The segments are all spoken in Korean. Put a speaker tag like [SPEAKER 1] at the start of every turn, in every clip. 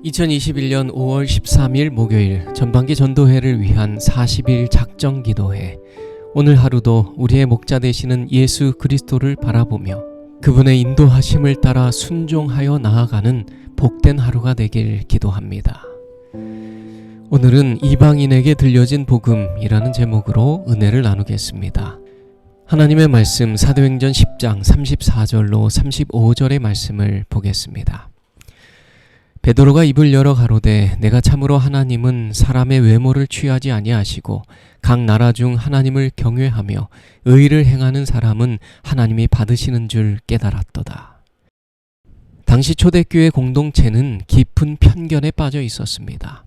[SPEAKER 1] 2021년 5월 13일 목요일 전반기 전도회를 위한 40일 작정 기도회. 오늘 하루도 우리의 목자 되시는 예수 그리스도를 바라보며 그분의 인도하심을 따라 순종하여 나아가는 복된 하루가 되길 기도합니다. 오늘은 이방인에게 들려진 복음이라는 제목으로 은혜를 나누겠습니다. 하나님의 말씀 사도행전 10장 34절로 35절의 말씀을 보겠습니다. 베드로가 입을 열어 가로되 내가 참으로 하나님은 사람의 외모를 취하지 아니하시고 각 나라 중 하나님을 경외하며 의를 행하는 사람은 하나님이 받으시는 줄 깨달았도다. 당시 초대교회 공동체는 깊은 편견에 빠져 있었습니다.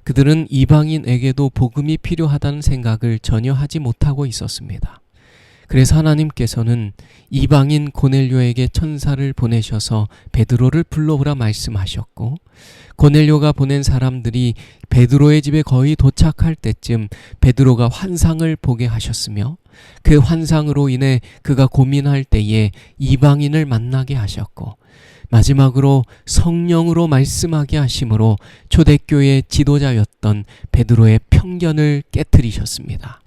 [SPEAKER 1] 그들은 이방인에게도 복음이 필요하다는 생각을 전혀 하지 못하고 있었습니다. 그래서 하나님께서는 이방인 고넬료에게 천사를 보내셔서 베드로를 불러오라 말씀하셨고, 고넬료가 보낸 사람들이 베드로의 집에 거의 도착할 때쯤 베드로가 환상을 보게 하셨으며, 그 환상으로 인해 그가 고민할 때에 이방인을 만나게 하셨고, 마지막으로 성령으로 말씀하게 하심으로 초대교회의 지도자였던 베드로의 편견을 깨트리셨습니다.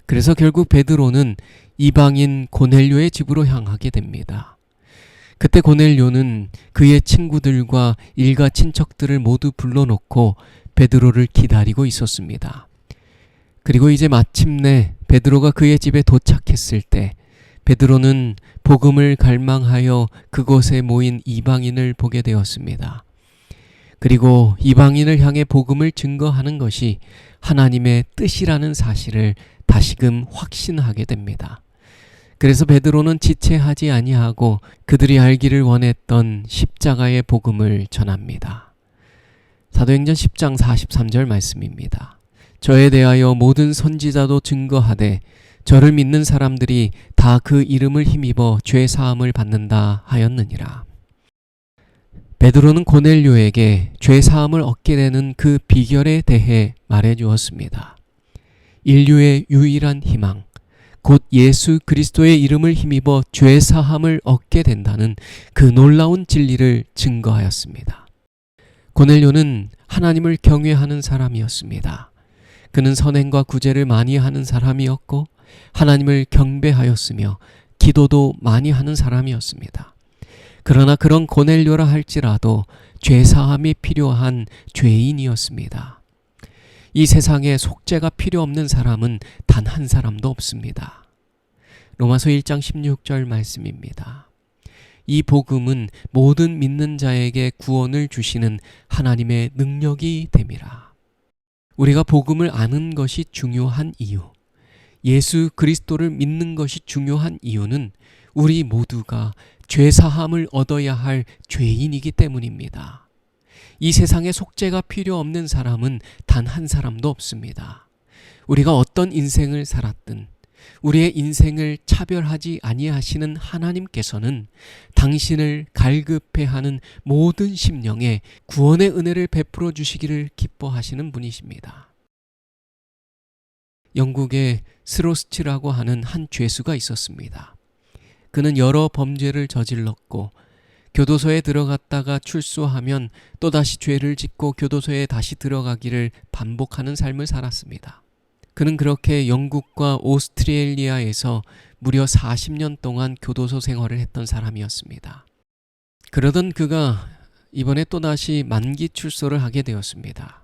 [SPEAKER 1] 그래서 결국 베드로는 이방인 고넬료의 집으로 향하게 됩니다. 그때 고넬료는 그의 친구들과 일가 친척들을 모두 불러놓고 베드로를 기다리고 있었습니다. 그리고 이제 마침내 베드로가 그의 집에 도착했을 때 베드로는 복음을 갈망하여 그곳에 모인 이방인을 보게 되었습니다. 그리고 이방인을 향해 복음을 증거하는 것이 하나님의 뜻이라는 사실을 다시금 확신하게 됩니다. 그래서 베드로는 지체하지 아니하고 그들이 알기를 원했던 십자가의 복음을 전합니다. 사도행전 10장 43절 말씀입니다. 저에 대하여 모든 선지자도 증거하되 저를 믿는 사람들이 다 그 이름을 힘입어 죄 사함을 받는다 하였느니라. 베드로는 고넬료에게 죄 사함을 얻게 되는 그 비결에 대해 말해 주었습니다. 인류의 유일한 희망, 곧 예수 그리스도의 이름을 힘입어 죄 사함을 얻게 된다는 그 놀라운 진리를 증거하였습니다. 고넬료는 하나님을 경외하는 사람이었습니다. 그는 선행과 구제를 많이 하는 사람이었고 하나님을 경배하였으며 기도도 많이 하는 사람이었습니다. 그러나 그런 고넬료라 할지라도 죄 사함이 필요한 죄인이었습니다. 이 세상에 속죄가 필요 없는 사람은 단 한 사람도 없습니다. 로마서 1장 16절 말씀입니다. 이 복음은 모든 믿는 자에게 구원을 주시는 하나님의 능력이 됨이라. 우리가 복음을 아는 것이 중요한 이유, 예수 그리스도를 믿는 것이 중요한 이유는 우리 모두가 죄 사함을 얻어야 할 죄인이기 때문입니다. 이 세상에 속죄가 필요 없는 사람은 단 한 사람도 없습니다. 우리가 어떤 인생을 살았든 우리의 인생을 차별하지 아니하시는 하나님께서는 당신을 갈급해하는 모든 심령에 구원의 은혜를 베풀어 주시기를 기뻐하시는 분이십니다. 영국에 스로스치라고 하는 한 죄수가 있었습니다. 그는 여러 범죄를 저질렀고 교도소에 들어갔다가 출소하면 또다시 죄를 짓고 교도소에 다시 들어가기를 반복하는 삶을 살았습니다. 그는 그렇게 영국과 오스트레일리아에서 무려 40년 동안 교도소 생활을 했던 사람이었습니다. 그러던 그가 이번에 또다시 만기 출소를 하게 되었습니다.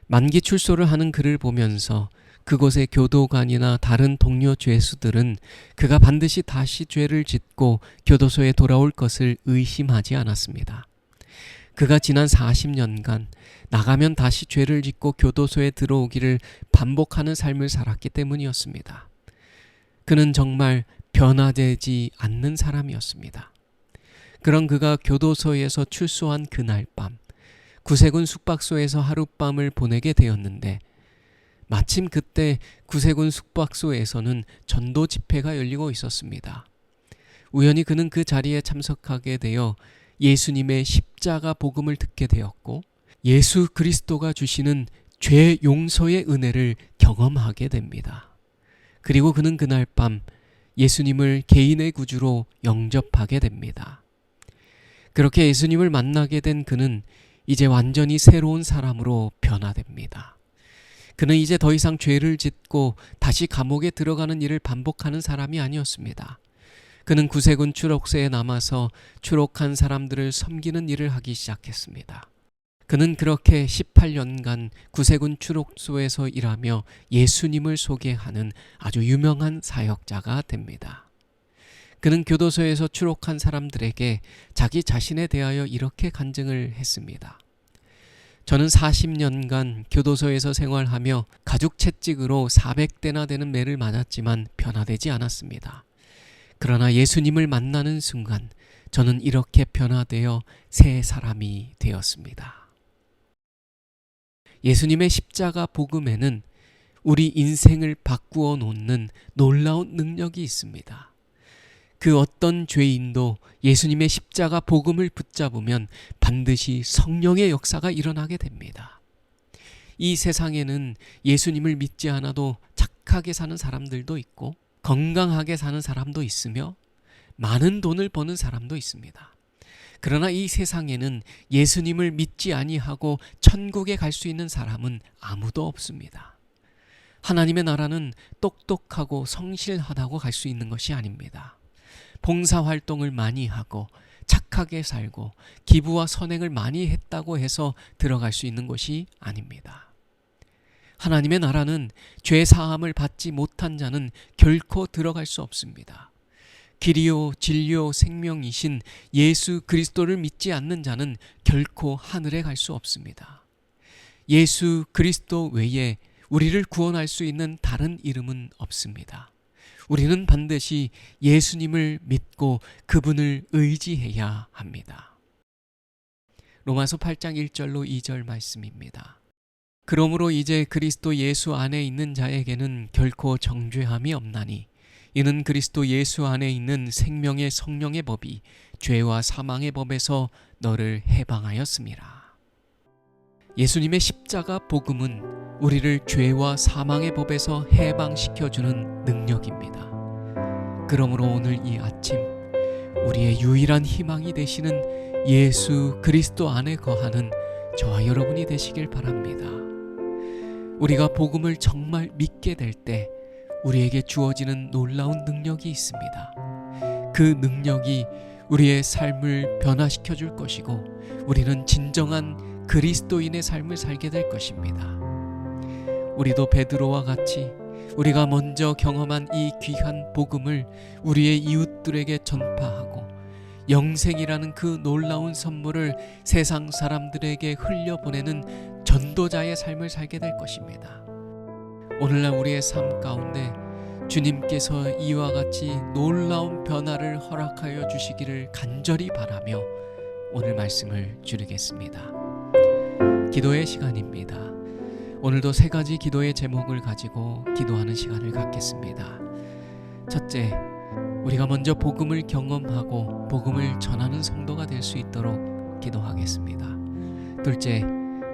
[SPEAKER 1] 만기 출소를 하는 그를 보면서 그곳의 교도관이나 다른 동료 죄수들은 그가 반드시 다시 죄를 짓고 교도소에 돌아올 것을 의심하지 않았습니다. 그가 지난 40년간 나가면 다시 죄를 짓고 교도소에 들어오기를 반복하는 삶을 살았기 때문이었습니다. 그는 정말 변화되지 않는 사람이었습니다. 그런 그가 교도소에서 출소한 그날 밤, 구세군 숙박소에서 하룻밤을 보내게 되었는데 마침 그때 구세군 숙박소에서는 전도 집회가 열리고 있었습니다. 우연히 그는 그 자리에 참석하게 되어 예수님의 십자가 복음을 듣게 되었고 예수 그리스도가 주시는 죄 용서의 은혜를 경험하게 됩니다. 그리고 그는 그날 밤 예수님을 개인의 구주로 영접하게 됩니다. 그렇게 예수님을 만나게 된 그는 이제 완전히 새로운 사람으로 변화됩니다. 그는 이제 더 이상 죄를 짓고 다시 감옥에 들어가는 일을 반복하는 사람이 아니었습니다. 그는 구세군 추록소에 남아서 추록한 사람들을 섬기는 일을 하기 시작했습니다. 그는 그렇게 18년간 구세군 추록소에서 일하며 예수님을 소개하는 아주 유명한 사역자가 됩니다. 그는 교도소에서 추록한 사람들에게 자기 자신에 대하여 이렇게 간증을 했습니다. 저는 40년간 교도소에서 생활하며 가죽 채찍으로 400대나 되는 매를 맞았지만 변화되지 않았습니다. 그러나 예수님을 만나는 순간 저는 이렇게 변화되어 새 사람이 되었습니다. 예수님의 십자가 복음에는 우리 인생을 바꾸어 놓는 놀라운 능력이 있습니다. 그 어떤 죄인도 예수님의 십자가 복음을 붙잡으면 반드시 성령의 역사가 일어나게 됩니다. 이 세상에는 예수님을 믿지 않아도 착하게 사는 사람들도 있고 건강하게 사는 사람도 있으며 많은 돈을 버는 사람도 있습니다. 그러나 이 세상에는 예수님을 믿지 아니하고 천국에 갈 수 있는 사람은 아무도 없습니다. 하나님의 나라는 똑똑하고 성실하다고 갈 수 있는 것이 아닙니다. 봉사활동을 많이 하고 착하게 살고 기부와 선행을 많이 했다고 해서 들어갈 수 있는 것이 아닙니다. 하나님의 나라는 죄 사함을 받지 못한 자는 결코 들어갈 수 없습니다. 길이요 진리요 생명이신 예수 그리스도를 믿지 않는 자는 결코 하늘에 갈 수 없습니다. 예수 그리스도 외에 우리를 구원할 수 있는 다른 이름은 없습니다. 우리는 반드시 예수님을 믿고 그분을 의지해야 합니다. 로마서 8장 1절로 2절 말씀입니다. 그러므로 이제 그리스도 예수 안에 있는 자에게는 결코 정죄함이 없나니 이는 그리스도 예수 안에 있는 생명의 성령의 법이 죄와 사망의 법에서 너를 해방하였음이라. 예수님의 십자가 복음은 우리를 죄와 사망의 법에서 해방시켜주는 능력입니다. 그러므로 오늘 이 아침 우리의 유일한 희망이 되시는 예수 그리스도 안에 거하는 저와 여러분이 되시길 바랍니다. 우리가 복음을 정말 믿게 될 때 우리에게 주어지는 놀라운 능력이 있습니다. 그 능력이 우리의 삶을 변화시켜 줄 것이고 우리는 진정한 그리스도인의 삶을 살게 될 것입니다. 우리도 베드로와 같이 우리가 먼저 경험한 이 귀한 복음을 우리의 이웃들에게 전파하고 영생이라는 그 놀라운 선물을 세상 사람들에게 흘려보내는 전도자의 삶을 살게 될 것입니다. 오늘날 우리의 삶 가운데 주님께서 이와 같이 놀라운 변화를 허락하여 주시기를 간절히 바라며 오늘 말씀을 줄이겠습니다. 기도의 시간입니다. 오늘도 세 가지 기도의 제목을 가지고 기도하는 시간을 갖겠습니다. 첫째, 우리가 먼저 복음을 경험하고 복음을 전하는 성도가 될 수 있도록 기도하겠습니다. 둘째,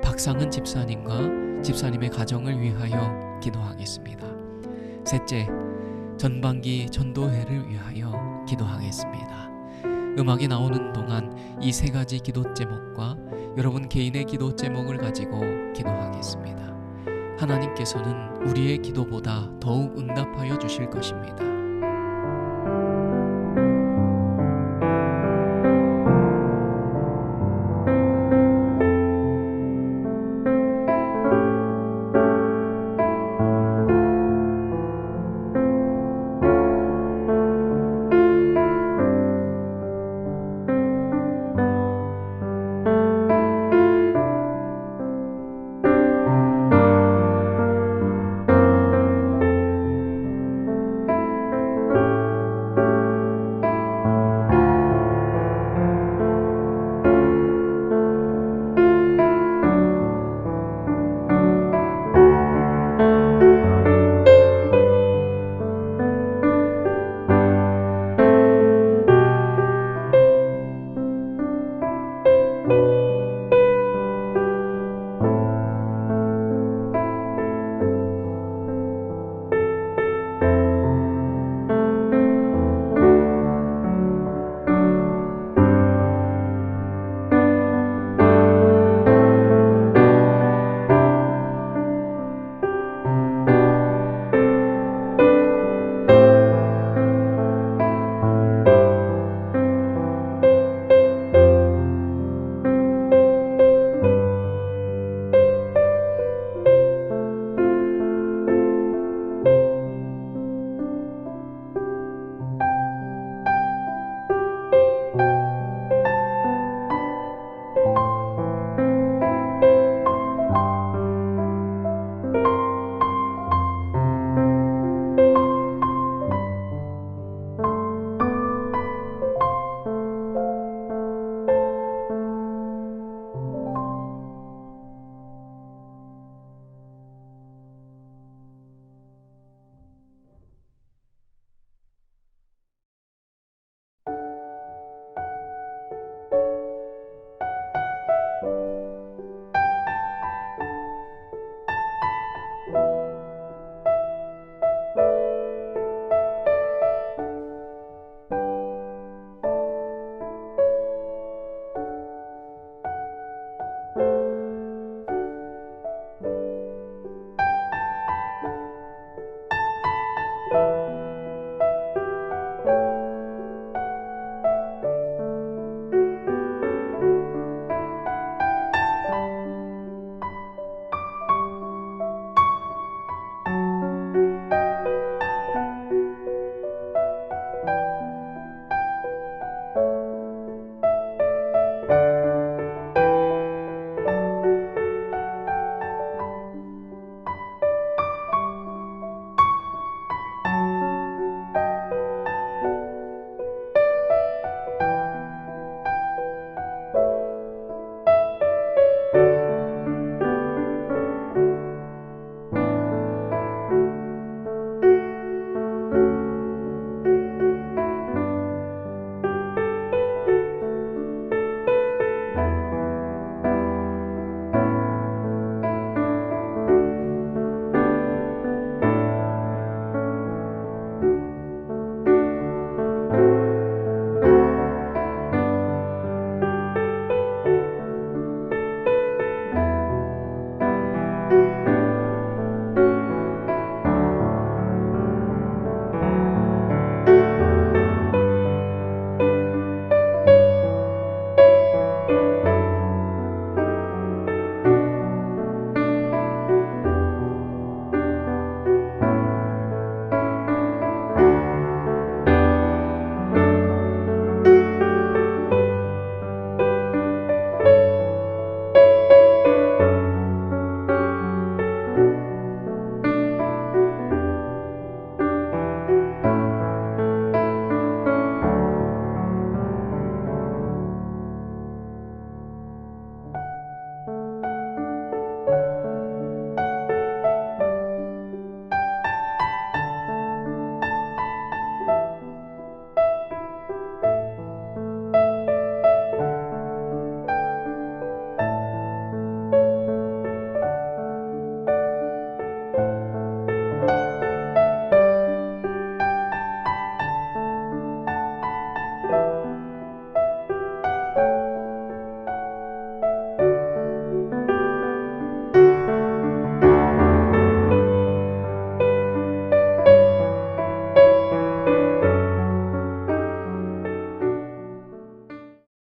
[SPEAKER 1] 박상은 집사님과 집사님의 가정을 위하여 기도하겠습니다. 셋째, 전반기 전도회를 위하여 기도하겠습니다. 음악이 나오는 동안 이 세 가지 기도 제목과 여러분 개인의 기도 제목을 가지고 기도하겠습니다. 하나님께서는 우리의 기도보다 더욱 응답하여 주실 것입니다.